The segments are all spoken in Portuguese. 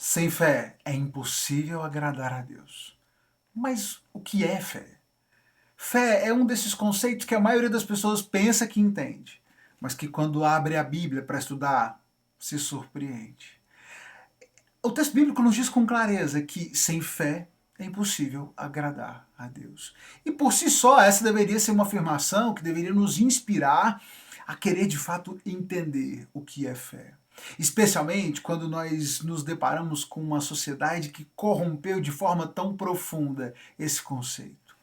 Sem fé é impossível agradar a Deus. Mas o que é fé? Fé é um desses conceitos que a maioria das pessoas pensa que entende, mas que quando abre a Bíblia para estudar, se surpreende. O texto bíblico nos diz com clareza que sem fé é impossível agradar a Deus. E por si só, essa deveria ser uma afirmação que deveria nos inspirar a querer de fato entender o que é fé. Especialmente quando nós nos deparamos com uma sociedade que corrompeu de forma tão profunda esse conceito.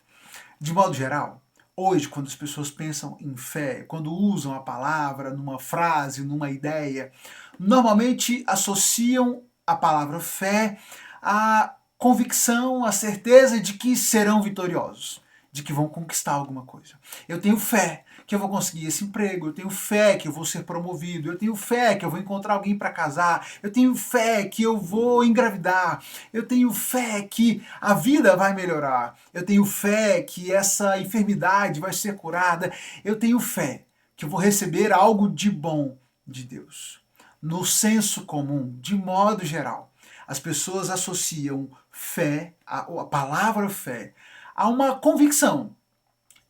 De modo geral, hoje, quando as pessoas pensam em fé, quando usam a palavra numa frase, numa ideia, normalmente associam a palavra fé à convicção, à certeza de que serão vitoriosos, de que vão conquistar alguma coisa. Eu tenho fé que eu vou conseguir esse emprego, eu tenho fé que eu vou ser promovido, eu tenho fé que eu vou encontrar alguém para casar, eu tenho fé que eu vou engravidar, eu tenho fé que a vida vai melhorar, eu tenho fé que essa enfermidade vai ser curada, eu tenho fé que eu vou receber algo de bom de Deus. No senso comum, de modo geral, as pessoas associam fé, a palavra fé, a uma convicção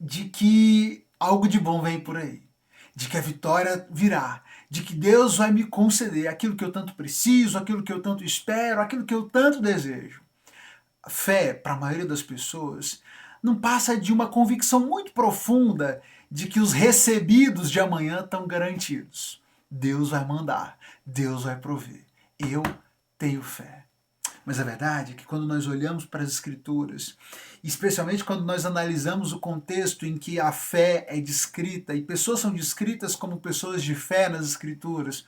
de que algo de bom vem por aí, de que a vitória virá, de que Deus vai me conceder aquilo que eu tanto preciso, aquilo que eu tanto espero, aquilo que eu tanto desejo. A fé, para a maioria das pessoas, não passa de uma convicção muito profunda de que os recebidos de amanhã estão garantidos. Deus vai mandar, Deus vai prover. Eu tenho fé. Mas a verdade é que quando nós olhamos para as Escrituras, especialmente quando nós analisamos o contexto em que a fé é descrita, e pessoas são descritas como pessoas de fé nas Escrituras,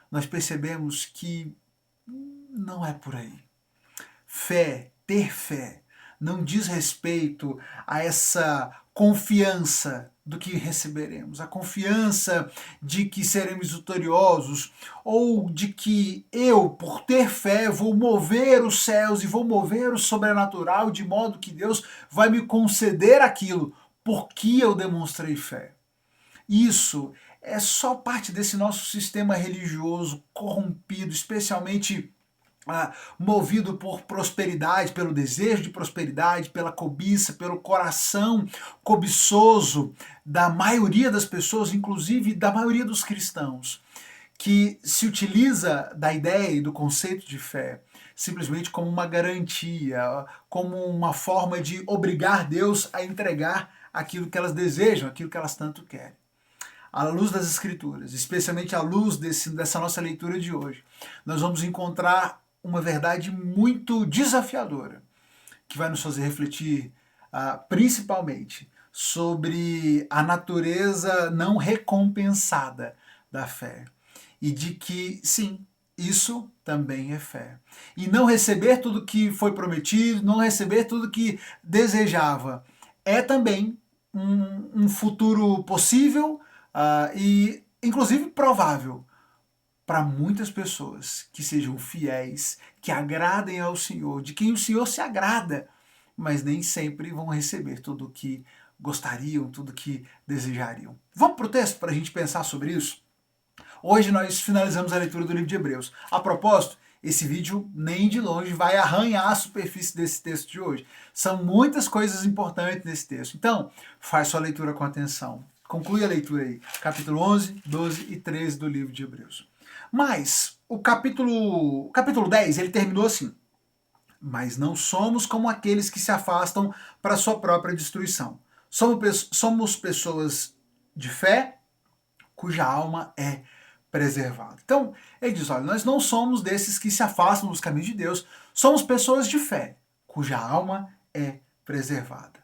nós percebemos que não é por aí. Fé, ter fé, não diz respeito a essa confiança do que receberemos, a confiança de que seremos vitoriosos, ou de que eu, por ter fé, vou mover os céus e vou mover o sobrenatural, de modo que Deus vai me conceder aquilo, porque eu demonstrei fé. Isso é só parte desse nosso sistema religioso corrompido, especialmente movido por prosperidade, pelo desejo de prosperidade, pela cobiça, pelo coração cobiçoso da maioria das pessoas, inclusive da maioria dos cristãos, que se utiliza da ideia e do conceito de fé simplesmente como uma garantia, como uma forma de obrigar Deus a entregar aquilo que elas desejam, aquilo que elas tanto querem. À luz das Escrituras, especialmente à luz dessa nossa leitura de hoje, nós vamos encontrar uma verdade muito desafiadora, que vai nos fazer refletir principalmente sobre a natureza não recompensada da fé. E de que, sim, isso também é fé. E não receber tudo que foi prometido, não receber tudo que desejava, é também um futuro possível e, inclusive, provável para muitas pessoas que sejam fiéis, que agradem ao Senhor, de quem o Senhor se agrada, mas nem sempre vão receber tudo o que gostariam, tudo o que desejariam. Vamos para o texto para a gente pensar sobre isso? Hoje nós finalizamos a leitura do livro de Hebreus. A propósito, esse vídeo nem de longe vai arranhar a superfície desse texto de hoje. São muitas coisas importantes nesse texto. Então, faz sua leitura com atenção. Conclui a leitura aí, capítulo 11, 12 e 13 do livro de Hebreus. Mas o capítulo 10, ele terminou assim: mas não somos como aqueles que se afastam para sua própria destruição. Somos pessoas de fé cuja alma é preservada. Então, ele diz, olha, nós não somos desses que se afastam dos caminhos de Deus, somos pessoas de fé, cuja alma é preservada.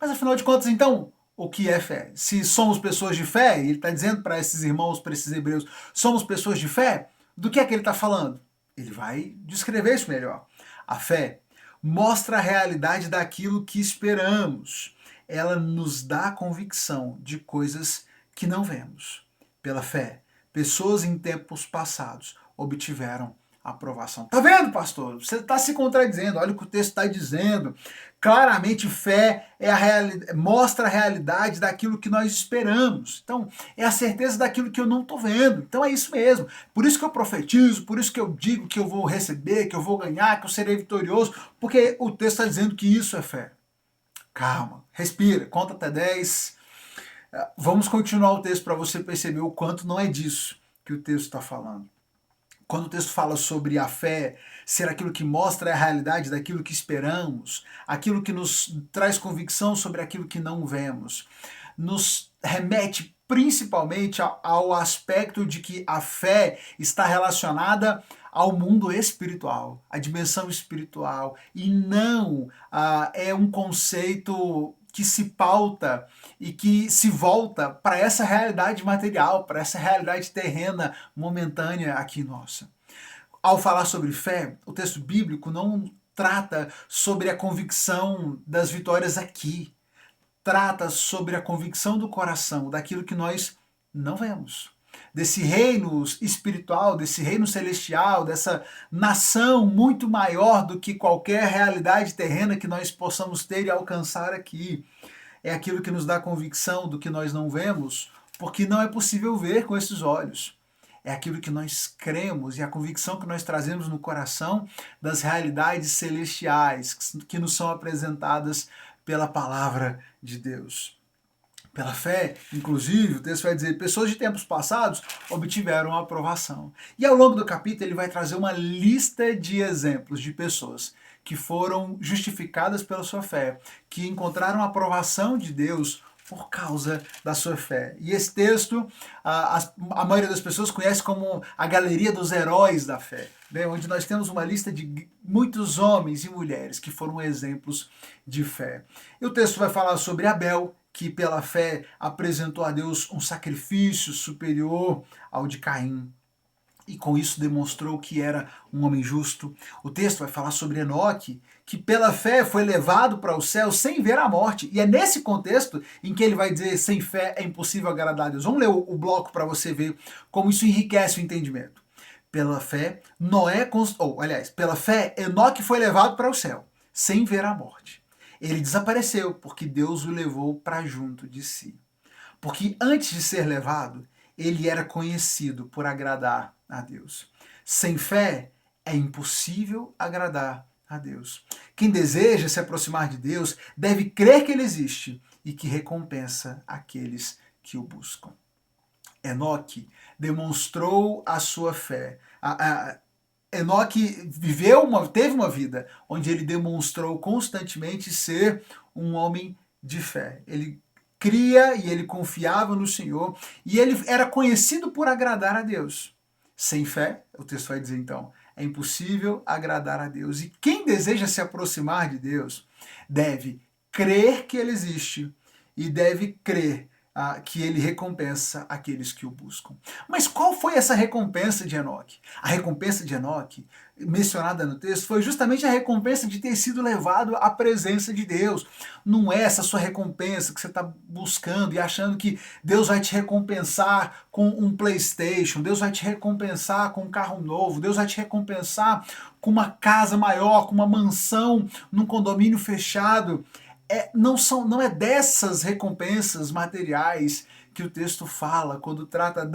Mas afinal de contas, então, o que é fé? Se somos pessoas de fé, e ele está dizendo para esses irmãos, para esses hebreus, somos pessoas de fé, do que é que ele está falando? Ele vai descrever isso melhor. A fé mostra a realidade daquilo que esperamos. Ela nos dá a convicção de coisas que não vemos. Pela fé, pessoas em tempos passados obtiveram aprovação. Tá vendo, pastor? Você está se contradizendo. Olha o que o texto está dizendo. Claramente, fé é mostra a realidade daquilo que nós esperamos. Então, é a certeza daquilo que eu não estou vendo. Então, é isso mesmo. Por isso que eu profetizo, por isso que eu digo que eu vou receber, que eu vou ganhar, que eu serei vitorioso, porque o texto está dizendo que isso é fé. Calma, respira, conta até 10. Vamos continuar o texto para você perceber o quanto não é disso que o texto está falando. Quando o texto fala sobre a fé ser aquilo que mostra a realidade daquilo que esperamos, aquilo que nos traz convicção sobre aquilo que não vemos, nos remete principalmente ao aspecto de que a fé está relacionada ao mundo espiritual, à dimensão espiritual, e não é um conceito que se pauta e que se volta para essa realidade material, para essa realidade terrena, momentânea aqui nossa. Ao falar sobre fé, o texto bíblico não trata sobre a convicção das vitórias aqui, trata sobre a convicção do coração, daquilo que nós não vemos. Desse reino espiritual, desse reino celestial, dessa nação muito maior do que qualquer realidade terrena que nós possamos ter e alcançar aqui. É aquilo que nos dá convicção do que nós não vemos, porque não é possível ver com esses olhos. É aquilo que nós cremos e a convicção que nós trazemos no coração das realidades celestiais que nos são apresentadas pela palavra de Deus. Pela fé, inclusive, o texto vai dizer, pessoas de tempos passados obtiveram a aprovação. E ao longo do capítulo ele vai trazer uma lista de exemplos de pessoas que foram justificadas pela sua fé, que encontraram a aprovação de Deus por causa da sua fé. E esse texto, a maioria das pessoas conhece como a galeria dos heróis da fé, né? Onde nós temos uma lista de muitos homens e mulheres que foram exemplos de fé. E o texto vai falar sobre Abel, que pela fé apresentou a Deus um sacrifício superior ao de Caim, e com isso demonstrou que era um homem justo. O texto vai falar sobre Enoque, que pela fé foi levado para o céu sem ver a morte. E é nesse contexto em que ele vai dizer, sem fé é impossível agradar a Deus. Vamos ler o bloco para você ver como isso enriquece o entendimento. Pela fé, pela fé, Enoque foi levado para o céu, sem ver a morte. Ele desapareceu, porque Deus o levou para junto de si. Porque antes de ser levado, ele era conhecido por agradar a Deus. Sem fé, é impossível agradar a Deus. Quem deseja se aproximar de Deus deve crer que Ele existe e que recompensa aqueles que o buscam. Enoque demonstrou a sua fé. Enoque teve uma vida onde ele demonstrou constantemente ser um homem de fé. Ele cria e ele confiava no Senhor e ele era conhecido por agradar a Deus. Sem fé, o texto vai dizer então, é impossível agradar a Deus. E quem deseja se aproximar de Deus deve crer que Ele existe e deve crer que Ele recompensa aqueles que o buscam. Mas qual foi essa recompensa de Enoque? A recompensa de Enoque, mencionada no texto, foi justamente a recompensa de ter sido levado à presença de Deus. Não é essa sua recompensa que você está buscando e achando que Deus vai te recompensar com um PlayStation, Deus vai te recompensar com um carro novo, Deus vai te recompensar com uma casa maior, com uma mansão num condomínio fechado. Não é dessas recompensas materiais que o texto fala quando trata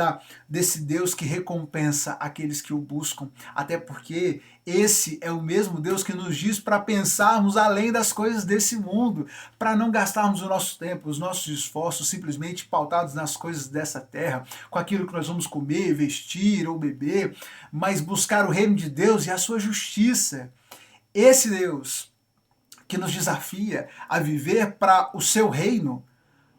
desse Deus que recompensa aqueles que o buscam. Até porque esse é o mesmo Deus que nos diz para pensarmos além das coisas desse mundo, para não gastarmos o nosso tempo, os nossos esforços simplesmente pautados nas coisas dessa terra, com aquilo que nós vamos comer, vestir ou beber, mas buscar o reino de Deus e a sua justiça. Esse Deus que nos desafia a viver para o seu reino,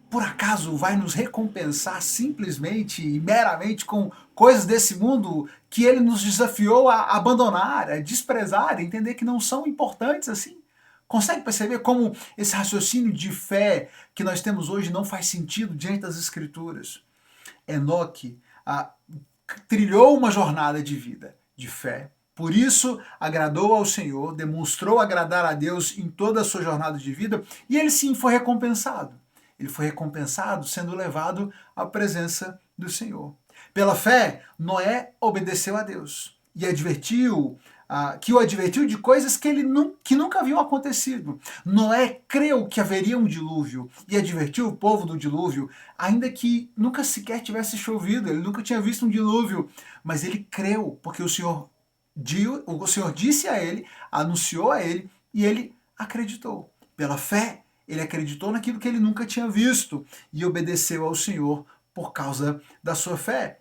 por acaso vai nos recompensar simplesmente e meramente com coisas desse mundo que ele nos desafiou a abandonar, a desprezar, a entender que não são importantes assim? Consegue perceber como esse raciocínio de fé que nós temos hoje não faz sentido diante das Escrituras? Enoque trilhou uma jornada de vida, de fé. Por isso, agradou ao Senhor, demonstrou agradar a Deus em toda a sua jornada de vida, e ele sim foi recompensado. Ele foi recompensado sendo levado à presença do Senhor. Pela fé, Noé obedeceu a Deus. e advertiu, que o advertiu de coisas que nunca haviam acontecido. Noé creu que haveria um dilúvio e advertiu o povo do dilúvio, ainda que nunca sequer tivesse chovido, ele nunca tinha visto um dilúvio, mas ele creu, porque o Senhor disse a ele, anunciou a ele, e ele acreditou. Pela fé, ele acreditou naquilo que ele nunca tinha visto e obedeceu ao Senhor por causa da sua fé.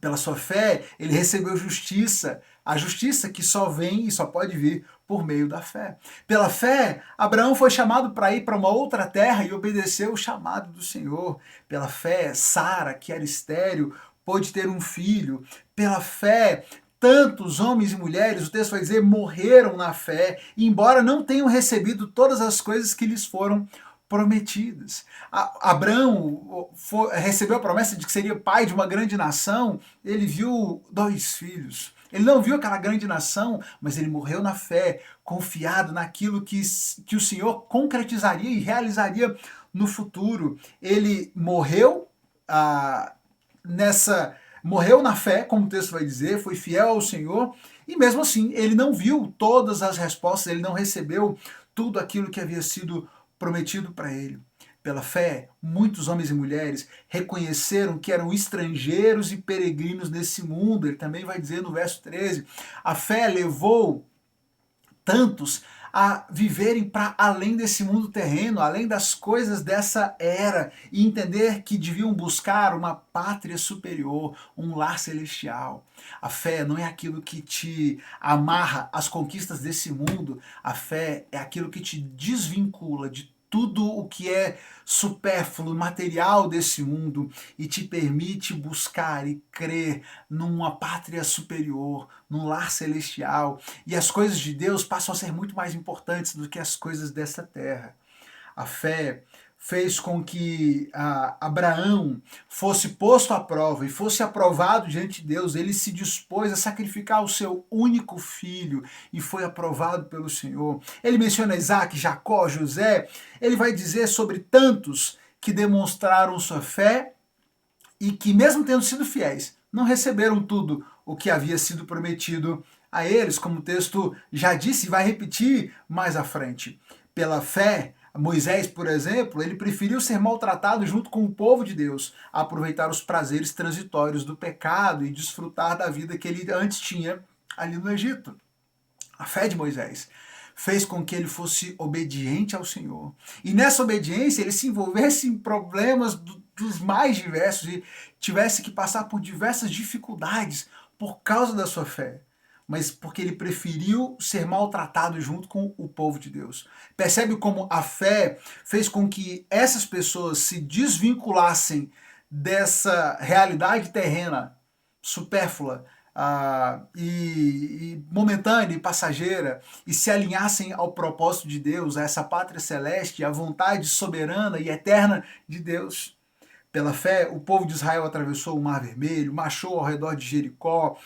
Pela sua fé, ele recebeu justiça, a justiça que só vem e só pode vir por meio da fé. Pela fé, Abraão foi chamado para ir para uma outra terra e obedeceu o chamado do Senhor. Pela fé, Sara, que era estéril, pôde ter um filho. Pela fé, tantos homens e mulheres, o texto vai dizer, morreram na fé, embora não tenham recebido todas as coisas que lhes foram prometidas. Abraão recebeu a promessa de que seria pai de uma grande nação, ele viu 2 filhos. Ele não viu aquela grande nação, mas ele morreu na fé, confiado naquilo que o Senhor concretizaria e realizaria no futuro. Ele morreu morreu na fé, como o texto vai dizer, foi fiel ao Senhor, e mesmo assim ele não viu todas as respostas, ele não recebeu tudo aquilo que havia sido prometido para ele. Pela fé, muitos homens e mulheres reconheceram que eram estrangeiros e peregrinos nesse mundo. Ele também vai dizer no verso 13, a fé levou tantos a viverem para além desse mundo terreno, além das coisas dessa era, e entender que deviam buscar uma pátria superior, um lar celestial. A fé não é aquilo que te amarra às conquistas desse mundo, a fé é aquilo que te desvincula de tudo o que é supérfluo, material desse mundo e te permite buscar e crer numa pátria superior, num lar celestial. E as coisas de Deus passam a ser muito mais importantes do que as coisas dessa terra. A fé fez com que Abraão fosse posto à prova e fosse aprovado diante de Deus. Ele se dispôs a sacrificar o seu único filho e foi aprovado pelo Senhor. Ele menciona Isaac, Jacó, José. Ele vai dizer sobre tantos que demonstraram sua fé e que, mesmo tendo sido fiéis, não receberam tudo o que havia sido prometido a eles, como o texto já disse e vai repetir mais à frente. Pela fé, Moisés, por exemplo, ele preferiu ser maltratado junto com o povo de Deus, a aproveitar os prazeres transitórios do pecado e desfrutar da vida que ele antes tinha ali no Egito. A fé de Moisés fez com que ele fosse obediente ao Senhor. E nessa obediência ele se envolvesse em problemas dos mais diversos e tivesse que passar por diversas dificuldades por causa da sua fé, mas porque ele preferiu ser maltratado junto com o povo de Deus. Percebe como a fé fez com que essas pessoas se desvinculassem dessa realidade terrena, supérflua, e momentânea e passageira, e se alinhassem ao propósito de Deus, a essa pátria celeste, à vontade soberana e eterna de Deus. Pela fé, o povo de Israel atravessou o Mar Vermelho, marchou ao redor de Jericó.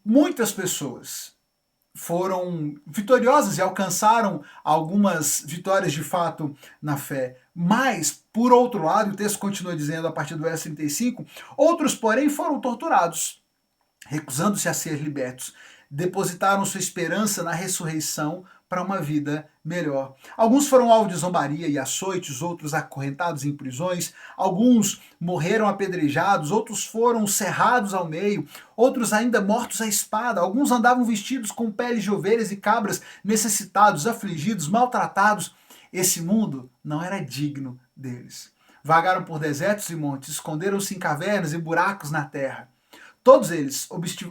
Muitas pessoas foram vitoriosas e alcançaram algumas vitórias de fato na fé. Mas, por outro lado, o texto continua dizendo a partir do verso 35, outros, porém, foram torturados, recusando-se a ser libertos. Depositaram sua esperança na ressurreição para uma vida melhor. Alguns foram alvo de zombaria e açoites, outros acorrentados em prisões, alguns morreram apedrejados, outros foram cerrados ao meio, outros ainda mortos à espada, alguns andavam vestidos com peles de ovelhas e cabras, necessitados, afligidos, maltratados. Esse mundo não era digno deles. Vagaram por desertos e montes, esconderam-se em cavernas e buracos na terra. Todos eles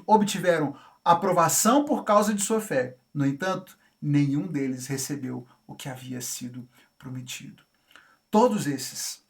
obtiveram aprovação por causa de sua fé. No entanto, nenhum deles recebeu o que havia sido prometido. Todos esses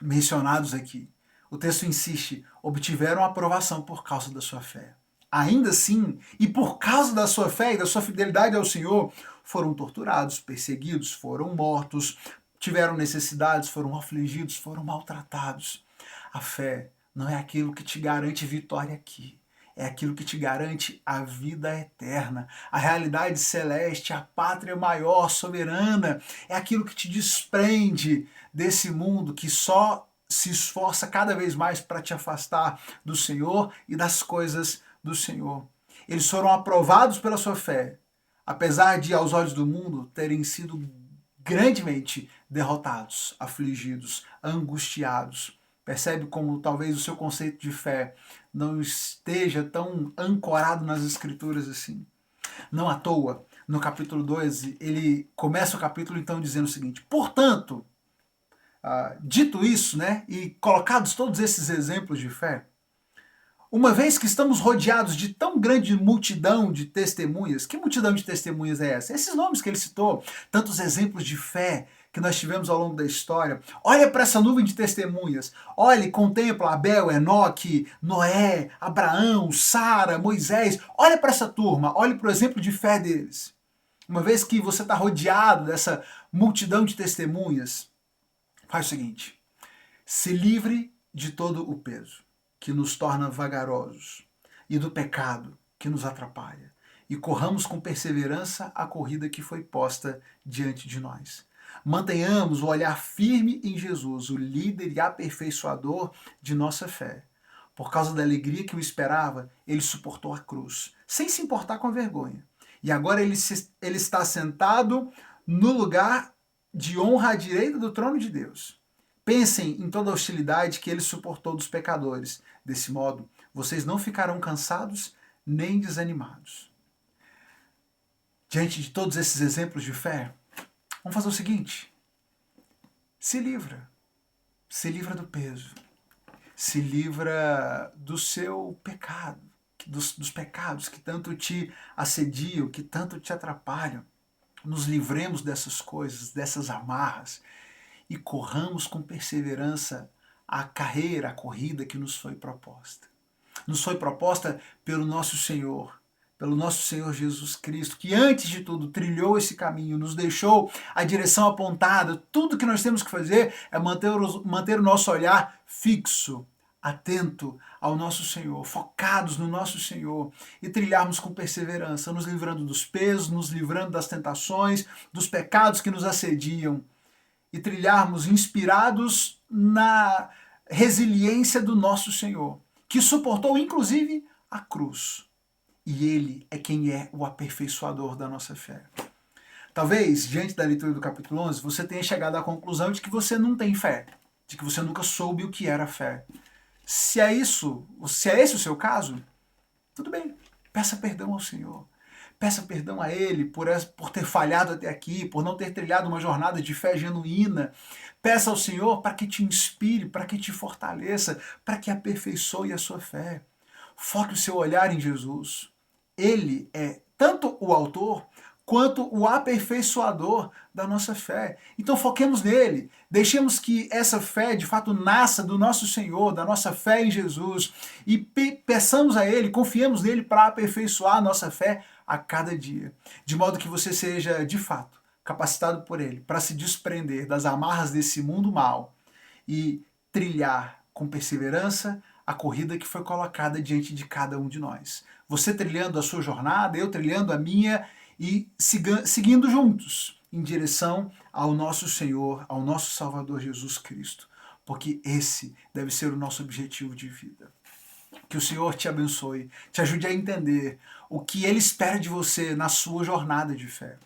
mencionados aqui, o texto insiste, obtiveram aprovação por causa da sua fé. Ainda assim, e por causa da sua fé e da sua fidelidade ao Senhor, foram torturados, perseguidos, foram mortos, tiveram necessidades, foram afligidos, foram maltratados. A fé não é aquilo que te garante vitória aqui. É aquilo que te garante a vida eterna, a realidade celeste, a pátria maior, soberana. É aquilo que te desprende desse mundo que só se esforça cada vez mais para te afastar do Senhor e das coisas do Senhor. Eles foram aprovados pela sua fé, apesar de, aos olhos do mundo, terem sido grandemente derrotados, afligidos, angustiados. Percebe como talvez o seu conceito de fé não esteja tão ancorado nas Escrituras assim. Não à toa, no capítulo 12, ele começa o capítulo então dizendo o seguinte: portanto, dito isso, né, e colocados todos esses exemplos de fé, uma vez que estamos rodeados de tão grande multidão de testemunhas, que multidão de testemunhas é essa? Esses nomes que ele citou, tantos exemplos de fé que nós tivemos ao longo da história. Olha para essa nuvem de testemunhas. Olhe, contempla Abel, Enoque, Noé, Abraão, Sara, Moisés. Olha para essa turma, olhe para o exemplo de fé deles. Uma vez que você está rodeado dessa multidão de testemunhas, faz o seguinte: se livre de todo o peso que nos torna vagarosos e do pecado que nos atrapalha, e corramos com perseverança a corrida que foi posta diante de nós. Mantenhamos o olhar firme em Jesus, o líder e aperfeiçoador de nossa fé. Por causa da alegria que o esperava, ele suportou a cruz, sem se importar com a vergonha. E agora ele está sentado no lugar de honra à direita do trono de Deus. Pensem em toda a hostilidade que ele suportou dos pecadores. Desse modo, vocês não ficarão cansados nem desanimados. Diante de todos esses exemplos de fé, vamos fazer o seguinte: se livra do peso, se livra do seu pecado, dos pecados que tanto te assediam, que tanto te atrapalham. Nos livremos dessas coisas, dessas amarras, e corramos com perseverança a carreira, a corrida que nos foi proposta. Nos foi proposta pelo nosso Senhor Jesus Cristo, que antes de tudo trilhou esse caminho, nos deixou a direção apontada. Tudo que nós temos que fazer é manter o nosso olhar fixo, atento ao nosso Senhor, focados no nosso Senhor, e trilharmos com perseverança, nos livrando dos pesos, nos livrando das tentações, dos pecados que nos assediam, e trilharmos inspirados na resiliência do nosso Senhor, que suportou inclusive a cruz. E Ele é quem é o aperfeiçoador da nossa fé. Talvez, diante da leitura do capítulo 11, você tenha chegado à conclusão de que você não tem fé, de que você nunca soube o que era fé. Se é esse o seu caso, tudo bem, peça perdão ao Senhor. Peça perdão a Ele por ter falhado até aqui, por não ter trilhado uma jornada de fé genuína. Peça ao Senhor para que te inspire, para que te fortaleça, para que aperfeiçoe a sua fé. Foque o seu olhar em Jesus. Ele é tanto o autor quanto o aperfeiçoador da nossa fé. Então foquemos nele, deixemos que essa fé de fato nasça do nosso Senhor, da nossa fé em Jesus, e peçamos a Ele, confiemos nele para aperfeiçoar a nossa fé a cada dia, de modo que você seja de fato capacitado por Ele para se desprender das amarras desse mundo mal e trilhar com perseverança a corrida que foi colocada diante de cada um de nós. Você trilhando a sua jornada, eu trilhando a minha, e seguindo juntos em direção ao nosso Senhor, ao nosso Salvador Jesus Cristo, porque esse deve ser o nosso objetivo de vida. Que o Senhor te abençoe, te ajude a entender o que Ele espera de você na sua jornada de fé.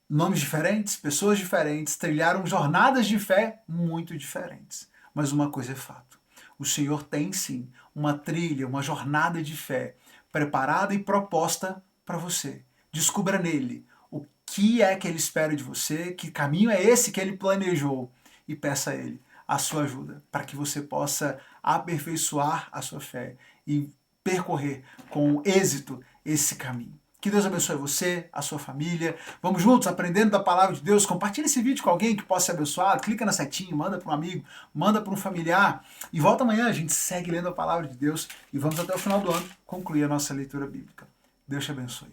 Nomes diferentes, pessoas diferentes, trilharam jornadas de fé muito diferentes. Mas uma coisa é fato: o Senhor tem sim uma trilha, uma jornada de fé preparada e proposta para você. Descubra nele o que é que Ele espera de você, que caminho é esse que Ele planejou, e peça a Ele a sua ajuda para que você possa aperfeiçoar a sua fé e percorrer com êxito esse caminho. Que Deus abençoe você, a sua família. Vamos juntos aprendendo da palavra de Deus. Compartilhe esse vídeo com alguém que possa ser abençoado. Clica na setinha, manda para um amigo, manda para um familiar. E volta amanhã, a gente segue lendo a palavra de Deus e vamos até o final do ano concluir a nossa leitura bíblica. Deus te abençoe.